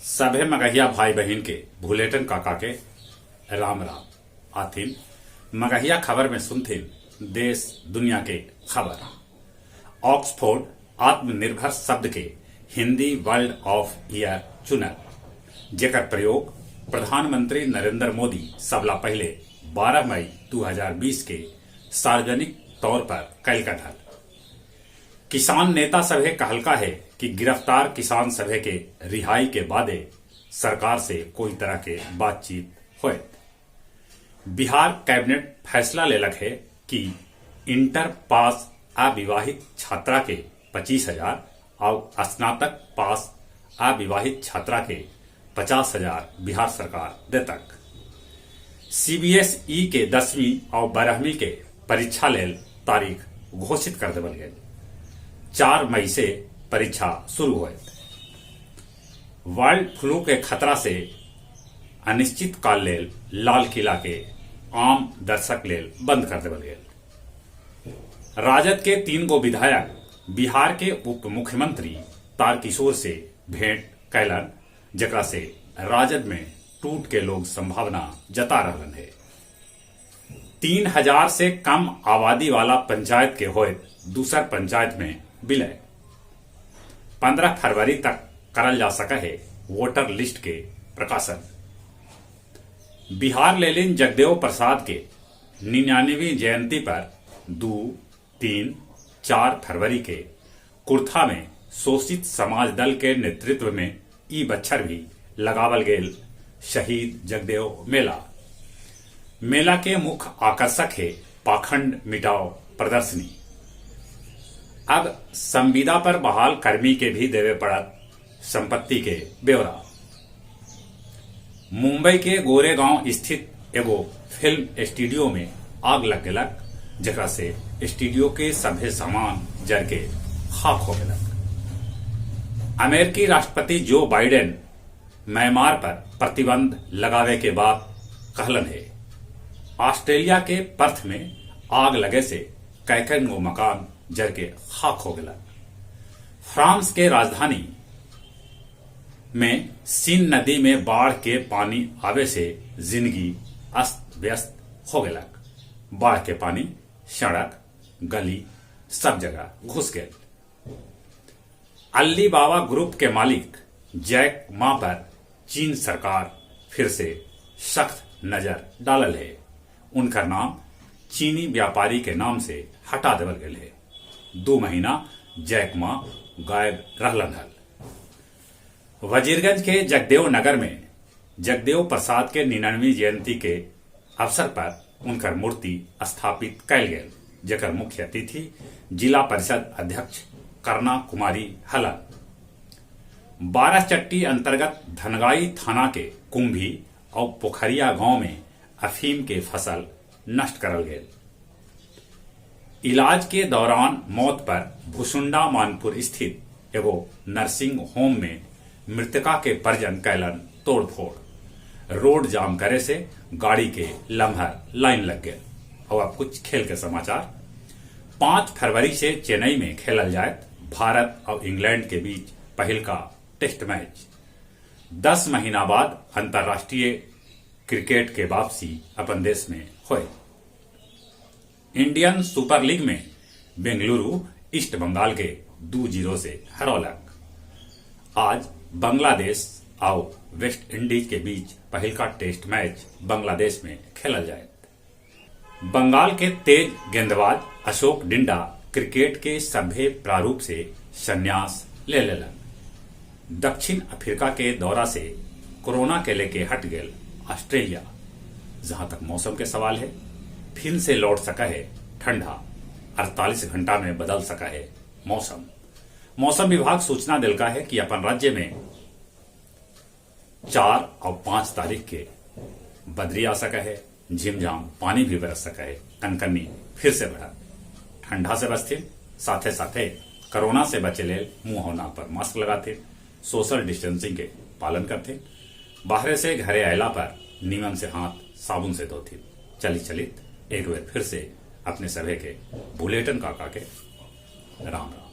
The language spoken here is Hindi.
सभे मगहिया भाई बहन के भूलेटन काका के राम राम आथिन। मगहिया खबर में सुनथिन देश दुनिया के खबर। ऑक्सफोर्ड आत्मनिर्भर शब्द के हिंदी वर्ड ऑफ ईयर चुनल, जेकर प्रयोग प्रधानमंत्री नरेंद्र मोदी सबला पहले 12 मई 2020 के सार्वजनिक तौर पर कैल हल। किसान नेता सभे कहलका है कि गिरफ्तार किसान सभे के रिहाई के बादे सरकार से कोई तरह के बातचीत होए। बिहार कैबिनेट फैसला लेलक है कि इंटर पास अविवाहित छात्रा के 25,000 और स्नातक पास अविवाहित छात्रा के 50,000 बिहार सरकार देतक। सीबीएसई के 10वीं और 12वीं के परीक्षा लेल तारीख घोषित कर देवल गए। 4 मई से परीक्षा शुरू हुए। बर्ड फ्लू के खतरा से अनिश्चित काल लेल लाल किला के आम दर्शक लेल बंद कर देवल गए। राजद के 3 गो विधायक बिहार के उप मुख्यमंत्री तारकिशोर से भेंट कैलन, जकरा से राजद में टूट के लोग संभावना जता रहलन है। 3,000 से कम आबादी वाला पंचायत के होए दूसर पंचायत में विलय। 15 फरवरी तक करल जा सका है वोटर लिस्ट के प्रकाशन। बिहार लेलिन जगदेव प्रसाद के 99वीं जयंती पर 2, 3, 4 फरवरी के कुर्था में शोषित समाज दल के नेतृत्व में ई बच्छर भी लगावल गेल शहीद जगदेव मेला। मेला के मुख्य आकर्षक है पाखंड मिटाओ प्रदर्शनी। अब संविदा पर बहाल कर्मी के भी देवे पड़त संपत्ति के ब्यौरा। मुंबई के गोरेगांव स्थित एगो फिल्म स्टूडियो में आग लग गलक, जकरा से स्टूडियो के सभे सामान जर के खाक हो गलक। अमेरिकी राष्ट्रपति जो बाइडेन म्यांमार पर प्रतिबंध लगावे के बाद कहलन है ऑस्ट्रेलिया के पर्थ में आग लगे से कैकन गो मकान जर के खाक हो गया। फ्रांस के राजधानी में सीन नदी में बाढ़ के पानी आवे से जिंदगी अस्त व्यस्त हो गया। बाढ़ के पानी सड़क गली सब जगह घुस गए। अली बाबा ग्रुप के मालिक जैक मा पर चीन सरकार फिर से सख्त नजर डालल है। उनका नाम चीनी व्यापारी के नाम से हटा देवल गए है। 2 महीना जैक मा गायब रहलन हल। वजीरगंज के जगदेव नगर में जगदेव प्रसाद के 99वीं जयंती के अवसर पर उनकर मूर्ति स्थापित कैल गए, जेकर मुख्य अतिथि जिला परिषद अध्यक्ष करना कुमारी हलन। 12 चट्टी अंतर्गत धनगाई थाना के कुंभी और पोखरिया गांव में अफीम के फसल नष्ट करल गए। इलाज के दौरान मौत पर भुसुंडा मानपुर स्थित एगो नर्सिंग होम में मृतका के परिजन कैलन तोड़फोड़। रोड जाम करे से गाड़ी के लम्हर लाइन लग गए। और अब कुछ खेल के समाचार। 5 फरवरी से चेन्नई में खेलल जाए भारत और इंग्लैंड के बीच पहल का टेस्ट मैच। 10 महीना बाद अंतर्राष्ट्रीय क्रिकेट के वापसी अपन देश में हुए। इंडियन सुपर लीग में बेंगलुरु ईस्ट बंगाल के 2-0 से हरौलक। आज बांग्लादेश और वेस्ट इंडीज के बीच पहल का टेस्ट मैच बांग्लादेश में खेलल जाए। बंगाल के तेज गेंदबाज अशोक डिंडा क्रिकेट के सभ्य प्रारूप से संन्यास ले लेलन। दक्षिण अफ्रीका के दौरा से कोरोना के लेके हट गए ऑस्ट्रेलिया। जहां तक मौसम के सवाल है, फिर से लौट सका है ठंडा। 48 घंटा में बदल सका है मौसम। मौसम विभाग सूचना दिलका है कि अपन राज्य में 4 और 5 तारीख के बदरी आ सका है। झिमझाम पानी भी बरस सका है। कनकनी फिर से बढ़ा। ठंडा से बचते साथे साथे कोरोना से बचे ले मुंह होना पर मास्क लगाते, सोशल डिस्टेंसिंग के पालन करते, बाहर से घरे आयला पर नीमन से हाथ साबुन से धोते। चलित एक बार फिर से अपने सभे के बुलेटिन काका के राम राम।